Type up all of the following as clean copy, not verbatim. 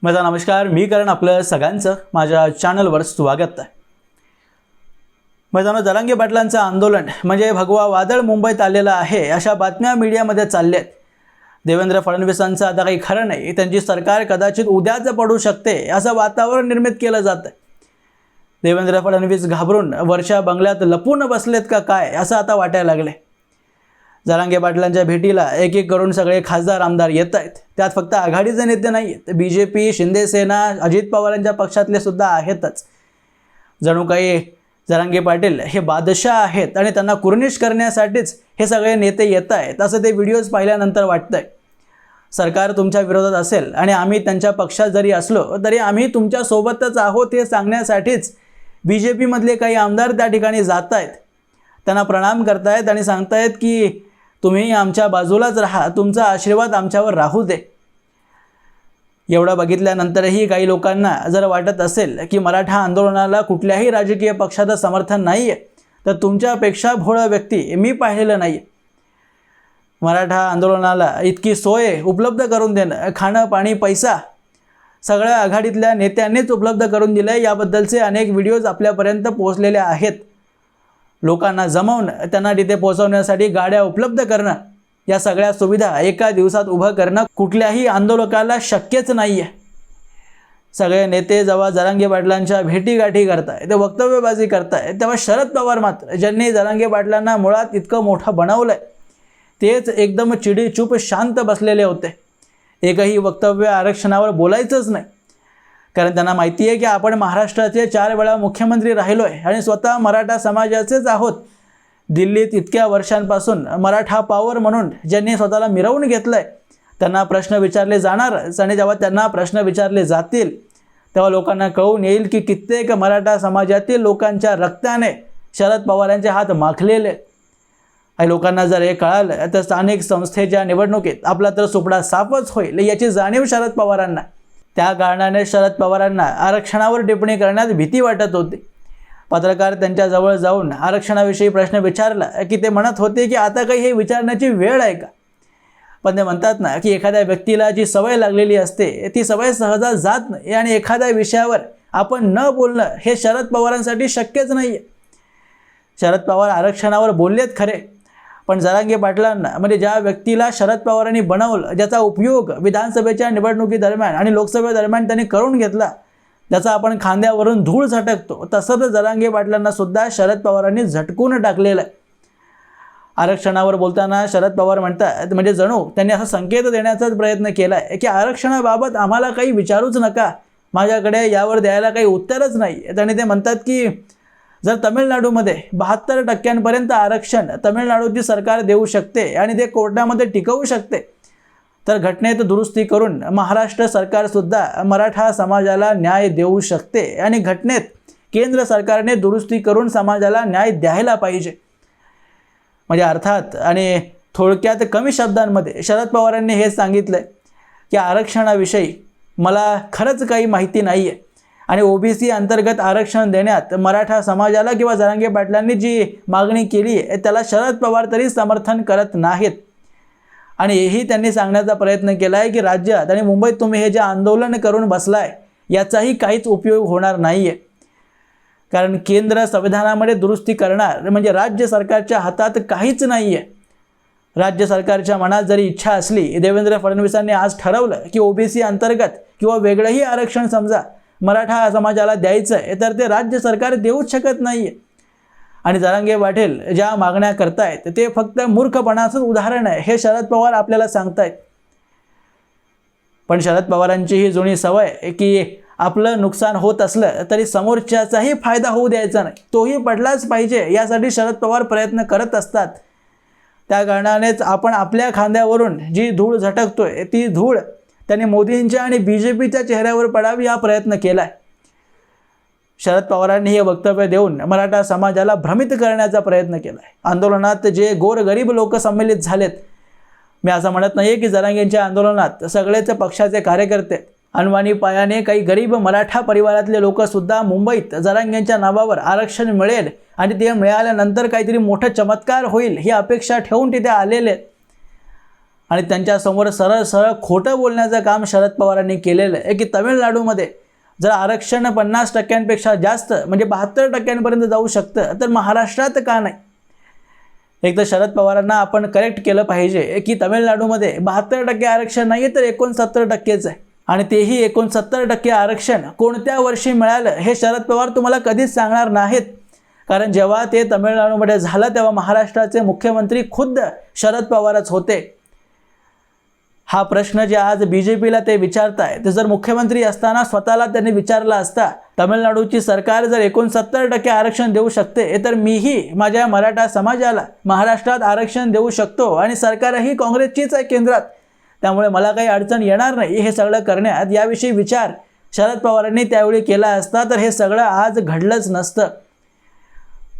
माझा नमस्कार, मी करण आपलं सगळ्यांचं माझ्या चॅनलवर स्वागत आहे। मैदानो जरांगे पाटलांचं आंदोलन म्हणजे भगवा वादळ मुंबईत आलेलं आहे अशा बातम्या मीडियामध्ये चालल्यात। देवेंद्र फडणवीसांचं आता काही खरं नाही, त्यांची सरकार कदाचित उद्याच पडू शकते असं वातावरण निर्मित केलं जातं। देवेंद्र फडणवीस घाबरून वर्षा बंगल्यात लपून बसलेत का काय असं आता वाटायला लागले। जरांगे पाटलांच्या भेटीला एक एक करून सगळे खासदार आमदार येत आहेत। त्यात फक्त आघाडीचे नेते नाही, बीजेपी, शिंदे सेना, अजित पवारांच्या पक्षातले सुद्धा आहेतच। जणू काही जरांगे पाटील हे बादशाह आहेत आणि त्यांना कुर्निश करण्यासाठीच हे सगळे नेते येत आहेत असं ते व्हिडिओज पाहिल्यानंतर वाटतंय। सरकार तुमच्या विरोधात असेल आणि आम्ही त्यांच्या पक्षात जरी असलो तरी आम्ही तुमच्या सोबतच आहोत हे सांगण्यासाठीच बीजेपी मधले काही आमदार त्या ठिकाणी जात आहेत, त्यांना प्रणाम करतायत आणि सांगतायत की तुम्ही आमच्या बाजूलाच राहा, तुमचा आशीर्वाद आमच्यावर राहू दे। एवढं बघितल्यानंतरही काही लोकांना जर वाटत असेल की मराठा आंदोलनाला कुठल्याही राजकीय पक्षाचं समर्थन नाही आहे, तर तुमच्यापेक्षा भोळा व्यक्ती मी पाहिलेलं नाही। मराठा आंदोलनाला इतकी सोय उपलब्ध करून देणं, खाणं पाणी पैसा सगळ्या आघाडीतल्या नेत्यांनीच उपलब्ध करून दिले। याबद्दलचे अनेक व्हिडिओज आपल्यापर्यंत पोहोचलेले आहेत। लोकांना जमवून त्यांना तिथे पोहोचवण्यासाठी गाड्या उपलब्ध करणं, या सगळ्या सुविधा एका दिवसात उभं करणं कुठल्याही आंदोलकाला शक्यच नाही आहे। सगळे नेते जेव्हा जरांगे पाटलांच्या भेटीगाठी करताय, ते वक्तव्यबाजी करताय, तेव्हा शरद पवार मात्र ज्यांनी जरांगे पाटलांना मुळात इतकं मोठं बनवलंय तेच एकदम चिडीचूप शांत बसलेले होते। एकही वक्तव्य आरक्षणावर बोलायचंच नाही, कारण त्यांना माहिती आहे की आपण महाराष्ट्राचे 4 वेळा मुख्यमंत्री राहिलोय आणि स्वतः मराठा समाजाचेच आहोत। दिल्लीत इतक्या वर्षांपासून मराठा पॉवर म्हणून ज्यांनी स्वतःला मिरवून घेतलंय त्यांना प्रश्न विचारले जाणारच, आणि जेव्हा त्यांना प्रश्न विचारले जातील तेव्हा लोकांना कळून येईल की कित्येक मराठा समाजातील लोकांच्या रक्ताने शरद पवारांचे हात माखलेले। आणि लोकांना जर हे कळालं तर स्थानिक संस्थेच्या निवडणुकीत आपला तर सुपडा साफच होईल याची जाणीव शरद पवारांना। त्या कारणाने शरद पवारांना आरक्षणावर टिप्पणी करण्यात भीती वाटत होती। पत्रकार त्यांच्या जवळ जाऊन आरक्षणाविषयी प्रश्न विचारला की ते म्हणत होते की आता काही हे विचारण्याची वेळ आहे का। पण ते म्हणतात ना की एखाद्या व्यक्तीला जी सवय लागलेली असते ती सवय सहजा जात नाही, आणि एखाद्या विषयावर आपण न बोलणं हे शरद पवारांसाठी शक्यच नाही आहे। शरद पवार आरक्षणावर बोललेत खरे, पण जरांगे पाटलांना म्हणजे ज्या व्यक्तीला शरद पवारांनी बनवलं, ज्याचा उपयोग विधानसभेच्या निवडणुकीदरम्यान आणि लोकसभेदरम्यान त्यांनी करून घेतला, त्याचा आपण खांद्यावरून धूळ झटकतो, तसंच जरांगे पाटलांना सुद्धा शरद पवारांनी झटकून टाकलेलं आहे। आरक्षणावर बोलताना शरद पवार म्हणतात, म्हणजे जणू त्यांनी असा संकेत देण्याचाच प्रयत्न केला आहे की आरक्षणाबाबत आम्हाला काही विचारूच नका, माझ्याकडे यावर द्यायला काही उत्तरच नाही। आणि ते म्हणतात की जर तमिळनाडूमध्ये 72% आरक्षण तमिळनाडूची सरकार देऊ शकते आणि ते कोर्टामध्ये टिकवू शकते, तर घटनेत दुरुस्ती करून महाराष्ट्र सरकारसुद्धा मराठा समाजाला न्याय देऊ शकते, आणि घटनेत केंद्र सरकारने दुरुस्ती करून समाजाला न्याय द्यायला पाहिजे। म्हणजे अर्थात आणि थोडक्यात कमी शब्दांमध्ये शरद पवारांनी हे सांगितलं की आरक्षणाविषयी मला खरंच काही माहिती नाही आहे, आणि ओबीसी अंतर्गत आरक्षण देण्यात मराठा समाजाला किंवा जरांगे पाटलांनी जी मागणी केली आहे त्याला शरद पवार तरी समर्थन करत नाहीत। आणि हेही त्यांनी सांगण्याचा प्रयत्न केला आहे की राज्यात आणि मुंबईत तुम्ही हे जे आंदोलन करून बसलाय याचाही काहीच उपयोग होणार नाही आहे, कारण केंद्र संविधानामध्ये दुरुस्ती करणार म्हणजे राज्य सरकारच्या हातात काहीच नाही आहे। राज्य सरकारच्या मनात जरी इच्छा असली, देवेंद्र फडणवीसांनी आज ठरवलं की ओबीसी अंतर्गत किंवा वेगळंही आरक्षण समजा मराठा समाजाला द्यायचं आहे, तर ते राज्य सरकार देऊच शकत नाही आहे। आणि जरांगे पाटील ज्या मागण्या करतायत ते फक्त मूर्खपणाचं उदाहरण आहे, हे शरद पवार आपल्याला सांगतायत। पण शरद पवारांची ही जुनी सवय की आपलं नुकसान होत असलं तरी समोरच्याचाही फायदा होऊ द्यायचा नाही, तोही पडलाच पाहिजे, यासाठी शरद पवार प्रयत्न करत असतात। त्या कारणानेच आपण आपल्या खांद्यावरून जी धूळ झटकतोय ती धूळ त्यांनी मोदींच्या आणि बीजेपीच्या चेहऱ्यावर पडावी हा प्रयत्न केलाय। शरद पवारांनी हे वक्तव्य देऊन मराठा समाजाला भ्रमित करण्याचा प्रयत्न केलाय। आंदोलनात जे गोरगरीब लोक सम्मिलित झालेत, मी असं म्हणत नाही की जरांगेंच्या आंदोलनात सगळेच पक्षाचे कार्यकर्ते, अनवाणी पायाने काही गरीब मराठा परिवारातले लोक सुद्धा मुंबईत जरांगेंच्या नावावर आरक्षण मिळेल आणि ते मिळाल्यानंतर काहीतरी मोठा चमत्कार होईल ही अपेक्षा ठेवून तिथे आलेले। आणि त्यांच्यासमोर सरळ सरळ खोटं बोलण्याचं काम शरद पवारांनी केलेलं आहे की तमिळनाडूमध्ये जर आरक्षण 50% जास्त म्हणजे 72% जाऊ शकतं तर महाराष्ट्रात का नाही। एक तर शरद पवारांना आपण करेक्ट केलं पाहिजे की तमिळनाडूमध्ये 72% आरक्षण नाही तर 69%च आहे आणि तेही 69% आरक्षण कोणत्या वर्षी मिळालं हे शरद पवार तुम्हाला कधीच सांगणार नाहीत, कारण जेव्हा ते तमिळनाडूमध्ये झालं तेव्हा महाराष्ट्राचे मुख्यमंत्री खुद्द शरद पवारच होते। हा प्रश्न जे आज बीजेपीला ते विचारताय ते जर मुख्यमंत्री असताना स्वतःला त्यांनी विचारला असता, तमिळनाडूची सरकार जर 69% आरक्षण देऊ शकते तर मीही माझ्या मराठा समाजाला महाराष्ट्रात आरक्षण देऊ शकतो आणि सरकारही काँग्रेसचीच आहे केंद्रात, त्यामुळे मला काही अडचण येणार नाही हे सगळं करण्यात, याविषयी विचार शरद पवारांनी त्यावेळी केला असता तर हे सगळं आज घडलंच नसतं।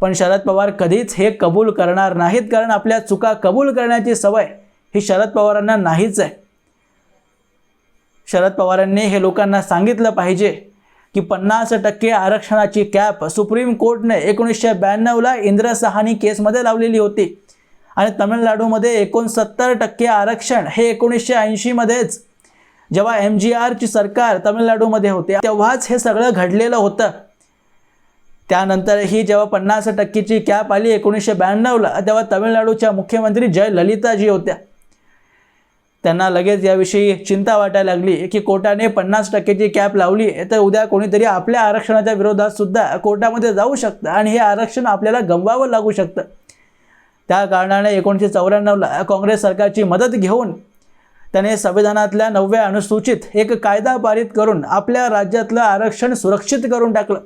पण शरद पवार कधीच हे कबूल करणार नाहीत, कारण आपल्या चुका कबूल करण्याची सवय ही शरद पवारांना नाहीच आहे। शरद पवारांनी हे लोकांना सांगितलं पाहिजे की 50% आरक्षणाची कॅप सुप्रीम कोर्टने 1992ला इंद्र सहानी केसमध्ये लावलेली होती आणि तमिळनाडूमध्ये 69% आरक्षण हे 1980 मध्येच जेव्हा MGRची सरकार तमिळनाडूमध्ये होते तेव्हाच हे सगळं घडलेलं होतं। त्यानंतरही जेव्हा 50%ची कॅप आली 1992ला तेव्हा तमिळनाडूच्या मुख्यमंत्री जयललिताजी होत्या, त्यांना लगेच याविषयी चिंता वाटायला लागली की कोर्टाने 50%ची कॅप लावली तर उद्या कोणीतरी आपल्या आरक्षणाच्या विरोधात सुद्धा कोर्टामध्ये जाऊ शकतं आणि हे आरक्षण आपल्याला गमवावं लागू शकतं। त्या कारणाने 1994ला काँग्रेस सरकारची मदत घेऊन त्याने संविधानातल्या 9व्या अनुसूचित एक कायदा पारित करून आपल्या राज्यातलं आरक्षण सुरक्षित करून टाकलं।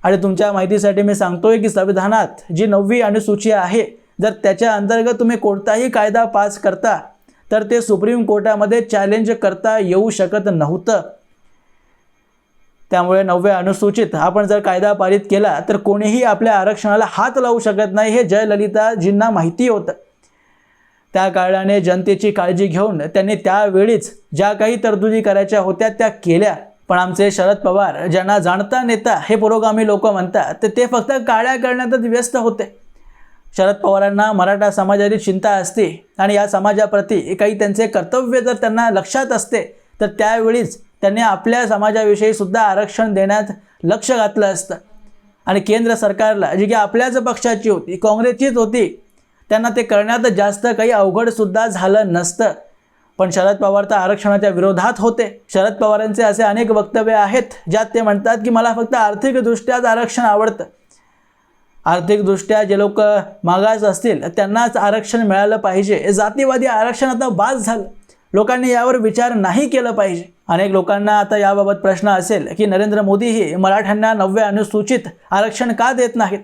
आणि तुमच्या माहितीसाठी मी सांगतोय की संविधानात जी 9वी अनुसूची आहे जर त्याच्या अंतर्गत तुम्ही कोणताही कायदा पास करता तर ते सुप्रीम कोर्टामध्ये चॅलेंज करता येऊ शकत नव्हतं। त्यामुळे 9व्या अनुसूचित आपण जर कायदा पारित केला तर कोणीही आपल्या आरक्षणाला हात लावू शकत नाही हे जयललिताजींना माहिती होतं। त्या कारणाने जनतेची काळजी घेऊन त्यांनी त्यावेळीच ज्या काही तरतुदी करायच्या होत्या त्या केल्या। पण आमचे शरद पवार ज्यांना जाणता नेता हे पुरोगामी लोक म्हणतात तर ते फक्त काळ्या करण्यातच व्यस्त होते। शरद पवारांना मराठा समाजाची चिंता असते आणि या समाजाप्रती काही त्यांचे कर्तव्य जर त्यांना लक्षात असते तर त्यावेळीच त्यांनी आपल्या समाजाविषयी सुद्धा आरक्षण देण्यात लक्ष घातलं असतं आणि केंद्र सरकारला जी की आपल्याच पक्षाची होती, काँग्रेसचीच होती, त्यांना ते करण्यात जास्त काही अवघड सुद्धा झालं नसतं। पण शरद पवार तर आरक्षणाच्या विरोधात होते। शरद पवारांचे असे अनेक वक्तव्य आहेत ज्यात ते म्हणतात की मला फक्त आर्थिकदृष्ट्याच आरक्षण आवडतं, आर्थिकदृष्ट्या जे लोक मागास असतील त्यांनाच आरक्षण मिळालं पाहिजे, जातीवादी आरक्षण आता बास झालं, लोकांनी यावर विचार नाही केलं पाहिजे। अनेक लोकांना आता याबाबत प्रश्न असेल की नरेंद्र मोदीही मराठ्यांना 9व्या अनुसूचित आरक्षण का देत नाहीत,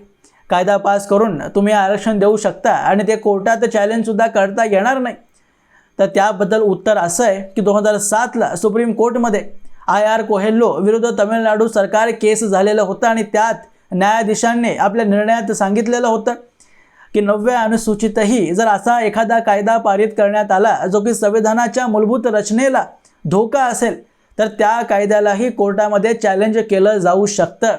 कायदा पास करून तुम्ही आरक्षण देऊ शकता आणि ते कोर्टात चॅलेंज सुद्धा करता येणार नाही। तर त्याबद्दल उत्तर असं आहे की 2007ला सुप्रीम कोर्टमध्ये IR कोहेल्लो विरुद्ध तमिळनाडू सरकार केस झालेलं होतं आणि त्यात न्यायाधीशांनी आपल्या निर्णयात सांगितलेलं होतं की 9व्या अनुसूचितही जर असा एखादा कायदा पारित करण्यात आला जो की संविधानाच्या मूलभूत रचनेला धोका असेल तर त्या कायद्यालाही कोर्टामध्ये चॅलेंज केलं जाऊ शकतं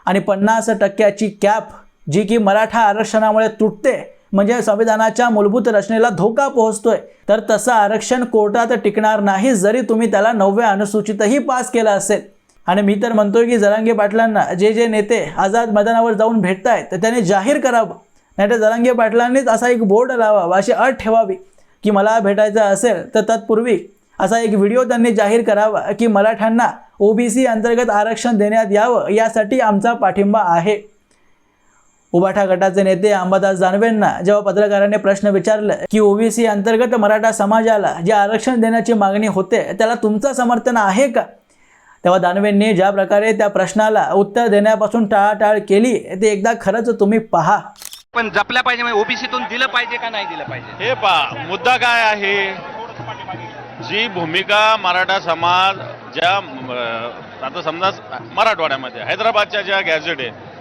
आणि 50%ची कॅप जी की मराठा आरक्षणामुळे तुटते म्हणजे संविधानाच्या मूलभूत रचनेला धोका पोहोचतोय तर तसं आरक्षण कोर्टात टिकणार नाही जरी तुम्ही त्याला 9व्या अनुसूचितही पास केलं असेल। आणि मी तर म्हणतोय की जरांगे पाटलांना जे नेते आझाद मैदानावर जाऊन भेटतायत तर त्याने जाहीर करावं, नाहीतर जरांगे पाटलांनीच असा एक बोर्ड लावावा, अशी अट ठेवावी की मला भेटायचं असेल तर तत्पूर्वी असा एक व्हिडिओ त्यांनी जाहीर करावा की मराठ्यांना OBC अंतर्गत आरक्षण देण्यात यावं, यासाठी आमचा पाठिंबा आहे। उबाठा गटाचे नेते अंबादास दानवेंना जेव्हा पत्रकारांनी प्रश्न विचारला की OBC अंतर्गत मराठा समाजाला जे आरक्षण देण्याची मागणी होते त्याला तुमचं समर्थन आहे का, तेव्हा दानवेंनी ज्या प्रकारे त्या प्रश्नाला उत्तर देण्यापासून टाळाटाळ केली ते एकदा खरंच तुम्ही पहा। पण जपल्या पाहिजे म्हणजे ओबीसीतून दिलं पाहिजे का नाही दिलं पाहिजे हे पहा, मुद्दा काय आहे, जी भूमिका मराठा समाज ज्या आता समजा मराठवाड्यामध्ये हैदराबादच्या ज्या गॅझेट आहे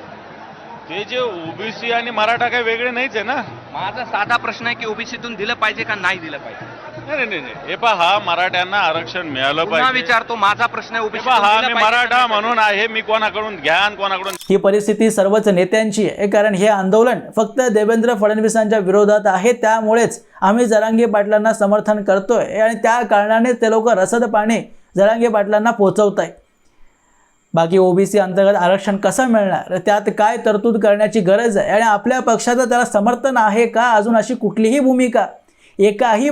ते जे ओबीसी आणि मराठा काही वेगळे नाहीच आहे ना। माझा साधा प्रश्न आहे की ओबीसीतून दिलं पाहिजे का नाही दिलं पाहिजे। नाही. हे पहा, मराठ्यांना आरक्षण मिळालं पुन्हा पाहिजे. विचारतो, माझा प्रश्न आहे हे ओबीसी पहा, मी मराठा म्हणून आहे, मी कोणाकडून घ्या आणि कोणाकडून ही परिस्थिती सर्वच नेत्यांची आहे, कारण हे आंदोलन फक्त देवेंद्र फडणवीसांच्या विरोधात आहे. त्यामुळेच आम्ही जरांगे पाटलांना समर्थन करतोय आणि त्या कारणाने ते लोक रसद पाणी जरांगे पाटलांना पोहोचवत आहे. बाकी ओबीसी अंतर्गत आरक्षण कसं मिळणार, त्यात काय तरतूद करण्याची गरज आहे आणि आपल्या पक्षाचं त्याला समर्थन आहे का, अजून अशी कुठलीही भूमिका एकाही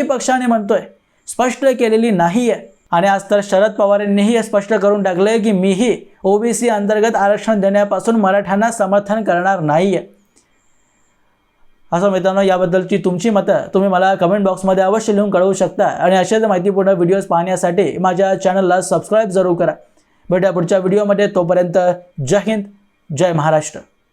पक्षाने म्हणतोय स्पष्ट केलेली नाही आहे. आणि आज तर शरद पवारांनीही हे स्पष्ट करून टाकलंय की मीही ओबीसी अंतर्गत आरक्षण देण्यापासून मराठ्यांना समर्थन करणार नाही आहे. असं मित्रांनो, याबद्दलची तुमची मतं तुम्ही मला कमेंट बॉक्समध्ये अवश्य लिहून कळवू शकता आणि अशाच माहितीपूर्ण व्हिडिओज पाहण्यासाठी माझ्या चॅनलला सबस्क्राईब जरूर करा. भेटूया पुढच्या व्हिडिओमध्ये. तोपर्यंत जय हिंद, जय महाराष्ट्र.